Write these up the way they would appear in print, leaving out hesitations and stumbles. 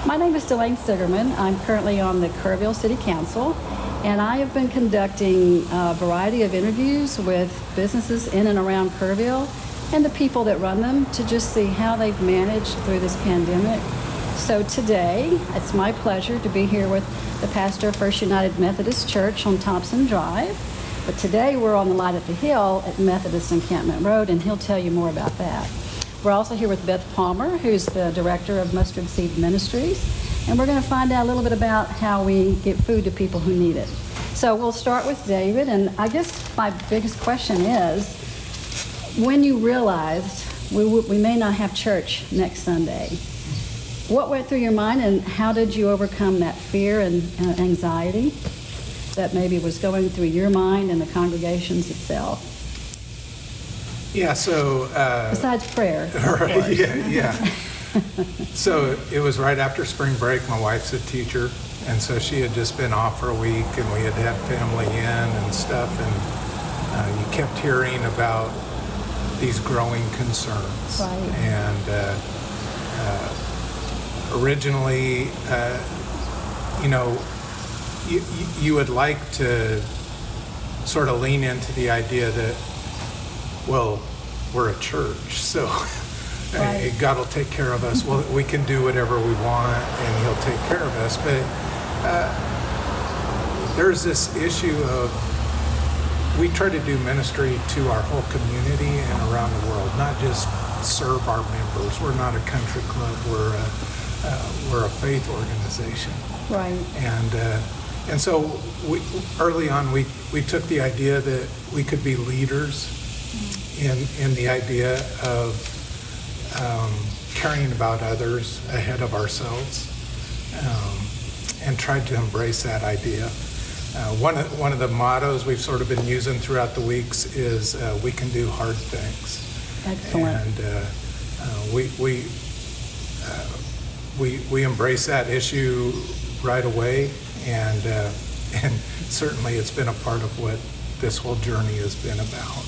My name is Delayne Sigerman. I'm currently on the Kerrville City Council, and I have been conducting a variety of interviews with businesses in and around Kerrville and the people that run them to just see how they've managed through this pandemic. So today, it's my pleasure to be here with the pastor of First United Methodist Church on Thompson Drive. But today we're on the Light at the Hill at Methodist Encampment Road, and he'll tell you more about that. We're also here with Beth Palmer, who's the director of Mustard Seed Ministries, and we're going to find out a little bit about how we get food to people who need it. So we'll start with David, and I guess my biggest question is, when you realized we may not have church next Sunday, what went through your mind, and how did you overcome that fear and anxiety that maybe was going through your mind and the congregations itself? Yeah, so... besides prayer. Right, yeah. So it was right after spring break. My wife's a teacher, and so she had just been off for a week, and we had family in and stuff, and you kept hearing about these growing concerns. Right. And originally, you would like to sort of lean into the idea that, well, we're a church, so right. God will take care of us. Well, we can do whatever we want, and He'll take care of us. But there's this issue of, we try to do ministry to our whole community and around the world, not just serve our members. We're not a country club. We're a faith organization. Right. And so early on, we took the idea that we could be leaders in the idea of caring about others ahead of ourselves, and tried to embrace that idea. One of the mottos we've sort of been using throughout the weeks is we can do hard things. Excellent. And we embrace that issue right away, and certainly it's been a part of what this whole journey has been about.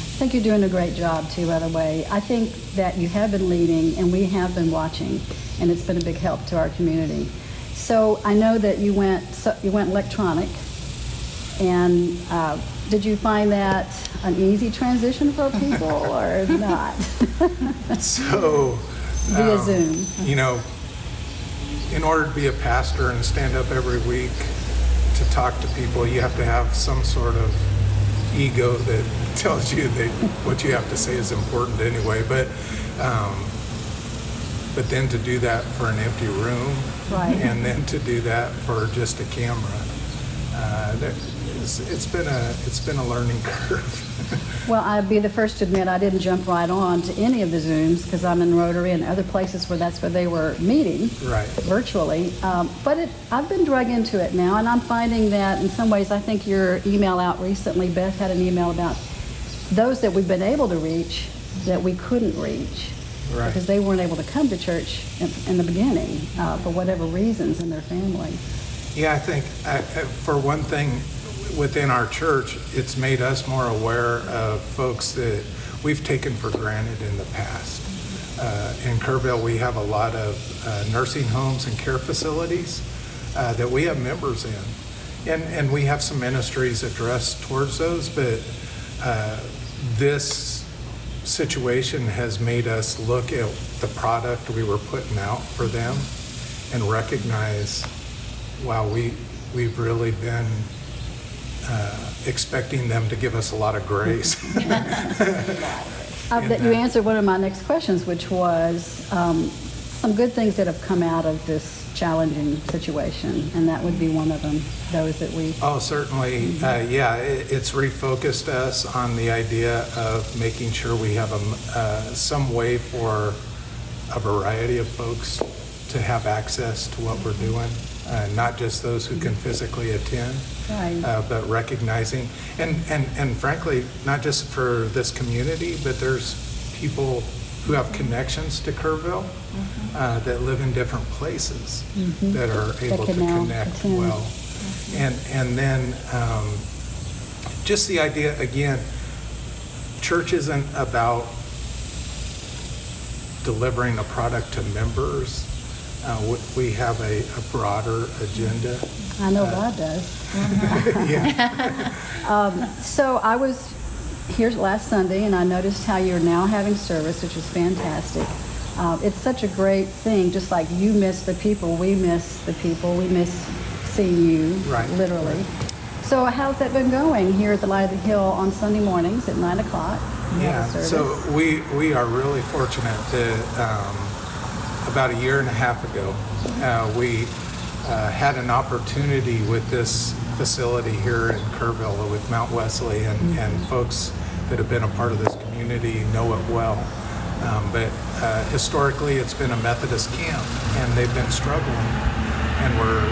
I think you're doing a great job too, by the way. I think that you have been leading, and we have been watching, and it's been a big help to our community. So I know that you went electronic, and did you find that an easy transition for people or not? So via Zoom. In order to be a pastor and stand up every week to talk to people, you have to have some sort of ego that tells you that what you have to say is important anyway. But then to do that for an empty room, right. And then to do that for just a camera, it's been a learning curve. Well, I'd be the first to admit I didn't jump right on to any of the Zooms because I'm in Rotary and other places where that's where they were meeting, right, virtually. But I've been drug into it now, and I'm finding that in some ways, I think your email out recently, Beth had an email about those that we've been able to reach that we couldn't reach. Right. Because they weren't able to come to church in the beginning for whatever reasons in their family. Yeah, I think for one thing, within our church, it's made us more aware of folks that we've taken for granted in the past. In Kerrville, we have a lot of nursing homes and care facilities that we have members in. And we have some ministries addressed towards those, but this situation has made us look at the product we were putting out for them and recognize, wow, we've really been expecting them to give us a lot of grace. You answered one of my next questions, which was some good things that have come out of this challenging situation, and that would be one of them, those that we... Oh, certainly. Yeah, it's refocused us on the idea of making sure we have some way for a variety of folks to have access to what we're doing, not just those who can physically attend, right. But recognizing, and frankly, not just for this community, but there's people who have connections to Kerrville that live in different places that are able to connect well. And then just the idea, again, church isn't about delivering a product to members. We have a broader agenda. I know God does. Yeah. So I was here last Sunday, and I noticed how you're now having service, which is fantastic. It's such a great thing. Just like you miss the people, we miss the people. We miss seeing you, Right. literally. So how's that been going here at the Light of the Hill on Sunday mornings at 9 o'clock? You have Yeah, a service. so we are really fortunate that about a year and a half ago, we had an opportunity with this facility here in Kerrville with Mount Wesley, and folks that have been a part of this community know it well. But historically, it's been a Methodist camp, and they've been struggling, and we're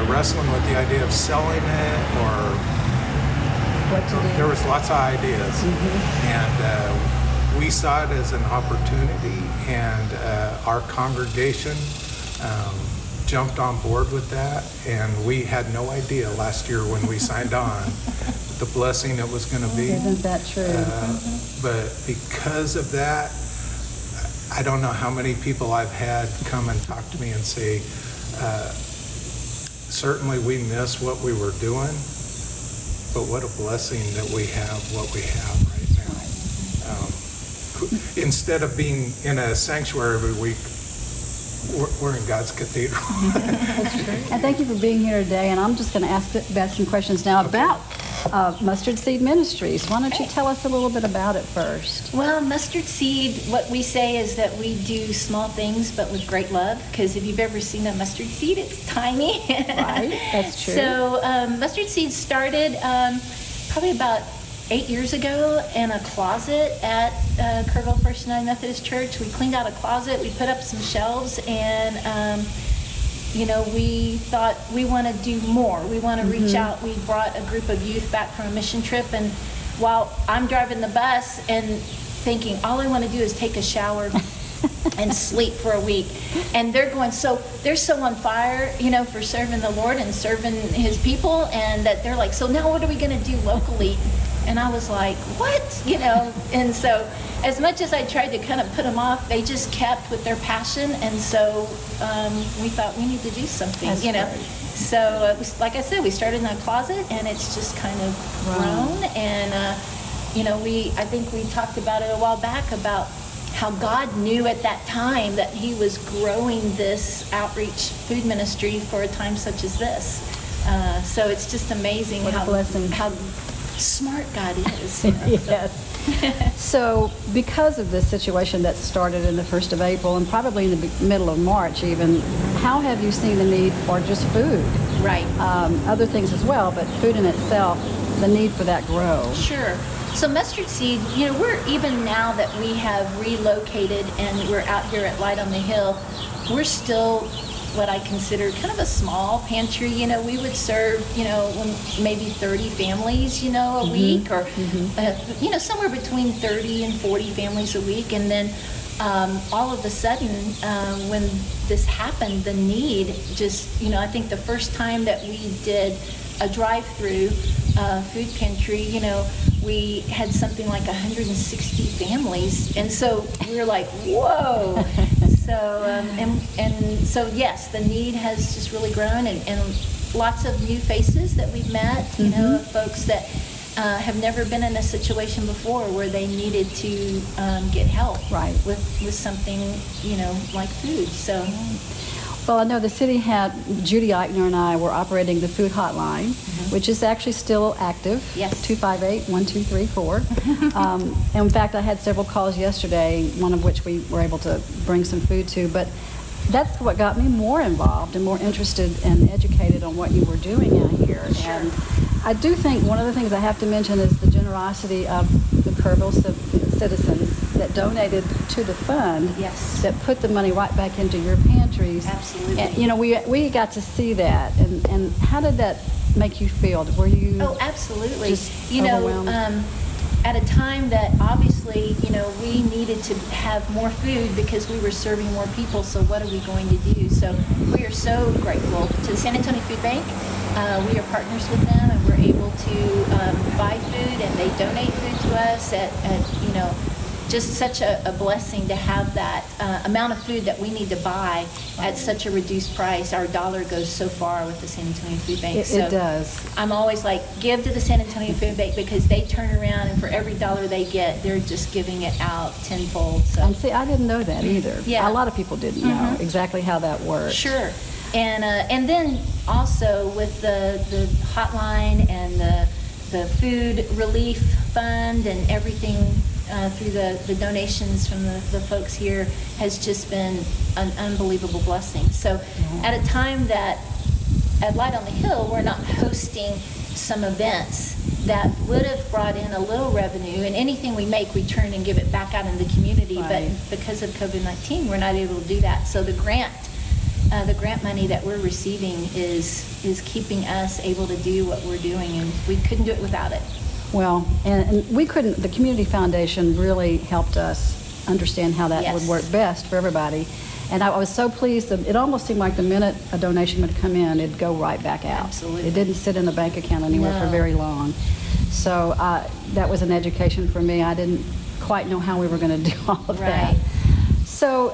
wrestling with the idea of selling it, or What to do? there was lots of ideas, and we saw it as an opportunity, and our congregation jumped on board with that, and we had no idea last year when we signed on the blessing it was going to be. Isn't that true? But because of that, I don't know how many people I've had come and talk to me and say, certainly we miss what we were doing, but what a blessing that we have what we have right now. Instead of being in a sanctuary every week, we're in God's cathedral. And thank you for being here today. And I'm just going to ask Beth some questions now about Mustard Seed Ministries. Why don't you tell us a little bit about it first? Well, Mustard Seed, what we say is that we do small things but with great love, because if you've ever seen a mustard seed, it's tiny. Right, that's true. So Mustard Seed started probably about 8 years ago in a closet at Kerrville First United Methodist Church. We cleaned out a closet, we put up some shelves, and we thought we want to do more. We want to reach out. We brought a group of youth back from a mission trip, and while I'm driving the bus and thinking all I want to do is take a shower and sleep for a week, and they're so on fire, for serving the Lord and serving His people, and that they're like, so now what are we going to do locally? And I was like, what? And so as much as I tried to kind of put them off, they just kept with their passion. And so we thought we need to do something, That's great. So it was, like I said, we started in a closet, and it's just kind of grown. And, I think we talked about it a while back about how God knew at that time that He was growing this outreach food ministry for a time such as this. So it's just amazing What a blessing. how smart God is. Yes. So because of this situation that started in the 1st of April and probably in the middle of March even, how have you seen the need for just food? Right. Other things as well, but food in itself, the need for that grow. Sure. So Mustard Seed, we're, even now that we have relocated and we're out here at Light on the Hill, we're still what I consider kind of a small pantry. We would serve, maybe 30 families, a week, or, somewhere between 30 and 40 families a week. And then all of a sudden, when this happened, the need just, I think the first time that we did a drive-through food pantry, we had something like 160 families. And so we were like, whoa. So yes, the need has just really grown, and lots of new faces that we've met, folks that have never been in a situation before where they needed to get help with something, like food. So. Well, I know the city had, Judy Eichner and I were operating the food hotline, which is actually still active. Yes. 258-1234. In fact, I had several calls yesterday, one of which we were able to bring some food to. But that's what got me more involved and more interested and educated on what you were doing out here. Sure. And I do think one of the things I have to mention is the generosity of the Kerrville citizens that donated to the fund. Yes. That put the money right back into your pantries. Absolutely. And, we got to see that. And how did that make you feel? Were you absolutely. just overwhelmed? At a time that obviously, we needed to have more food because we were serving more people. So what are we going to do? So we are so grateful to the San Antonio Food Bank. We are partners with them, and we're able to buy food, and they donate food to us at just such a blessing to have that amount of food that we need to buy at such a reduced price. Our dollar goes so far with the San Antonio Food Bank. It does. I'm always like, give to the San Antonio Food Bank, because they turn around and for every dollar they get, they're just giving it out tenfold. So. And see, I didn't know that either. Yeah. A lot of people didn't know exactly how that worked. Sure. And then also with the hotline and the food relief fund and everything through the donations from the folks here has just been an unbelievable blessing. So at a time that at Light on the Hill, we're not hosting some events that would have brought in a little revenue, and anything we make, we turn and give it back out in the community. Right. But because of COVID-19, we're not able to do that. So the grant money that we're receiving is keeping us able to do what we're doing, and we couldn't do it without it. Well, and we couldn't, the Community Foundation really helped us understand how that would work best for everybody. And I was so pleased that it almost seemed like the minute a donation would come in, it'd go right back out. Absolutely. It didn't sit in a bank account anywhere for very long. So that was an education for me. I didn't quite know how we were going to do all of that. So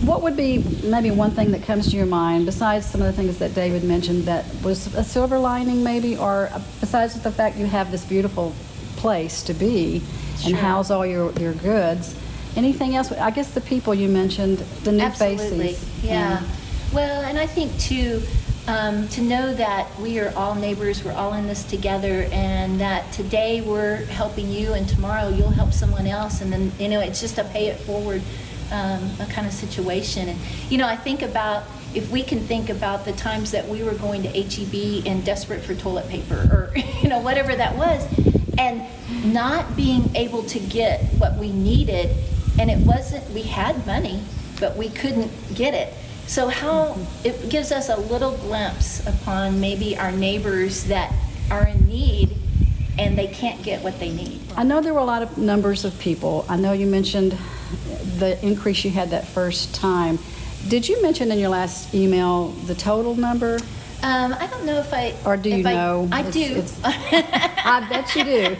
what would be maybe one thing that comes to your mind, besides some of the things that David mentioned, that was a silver lining maybe, or besides the fact you have this beautiful place to be and house all your goods? Anything else? I guess the people you mentioned, the new faces. Yeah. Well, and I think too, to know that we are all neighbors, we're all in this together, and that today we're helping you and tomorrow you'll help someone else, and then, it's just a pay it forward a kind of situation. And, I think about, if we can think about the times that we were going to HEB and desperate for toilet paper or, whatever that was, and not being able to get what we needed. And it wasn't, we had money, but we couldn't get it. So how, it gives us a little glimpse upon maybe our neighbors that are in need and they can't get what they need. I know there were a lot of numbers of people. I know you mentioned the increase you had that first time. Did you mention in your last email the total number? I don't know if I... Or do you know? I do. I bet you do.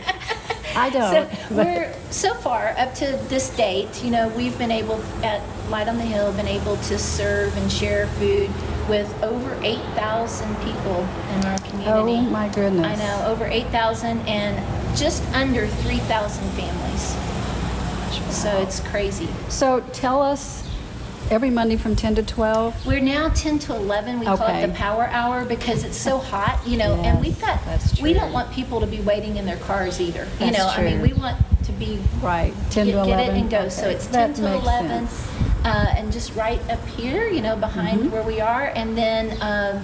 I don't. So far, up to this date, we've been able, at Light on the Hill, been able to serve and share food with over 8,000 people in our community. Oh my goodness. I know, over 8,000 and just under 3,000 families. So it's crazy. So tell us, every Monday from 10 to 12? We're now 10 to 11. We call it the power hour because it's so hot, and we've got, we don't want people to be waiting in their cars either. I mean, we want to be 10 to 11. Get it and go. So it's 10 to 11. Sense. And just right up here, behind where we are. And then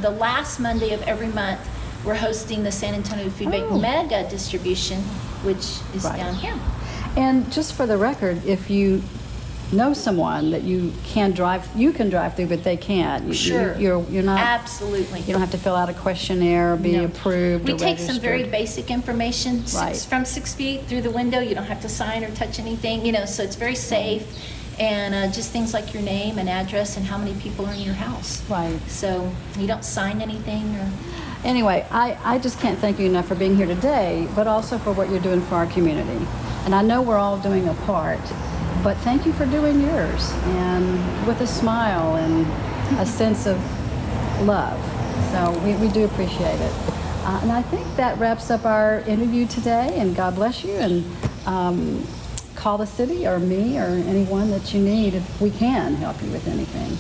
the last Monday of every month, we're hosting the San Antonio Food Bank Mega Distribution, which is down here. And just for the record, if you know someone that you can drive through, but they can't. Sure. You're not. Absolutely. You don't have to fill out a questionnaire, be approved. We or take some very registered. basic information from 6 feet through the window. You don't have to sign or touch anything, so it's very safe. And just things like your name and address and how many people are in your house. Right. So you don't sign anything or... Anyway, I just can't thank you enough for being here today, but also for what you're doing for our community. And I know we're all doing a part, but thank you for doing yours, and with a smile and a sense of love. So we do appreciate it. And I think that wraps up our interview today, and God bless you, and call the city or me or anyone that you need if we can help you with anything.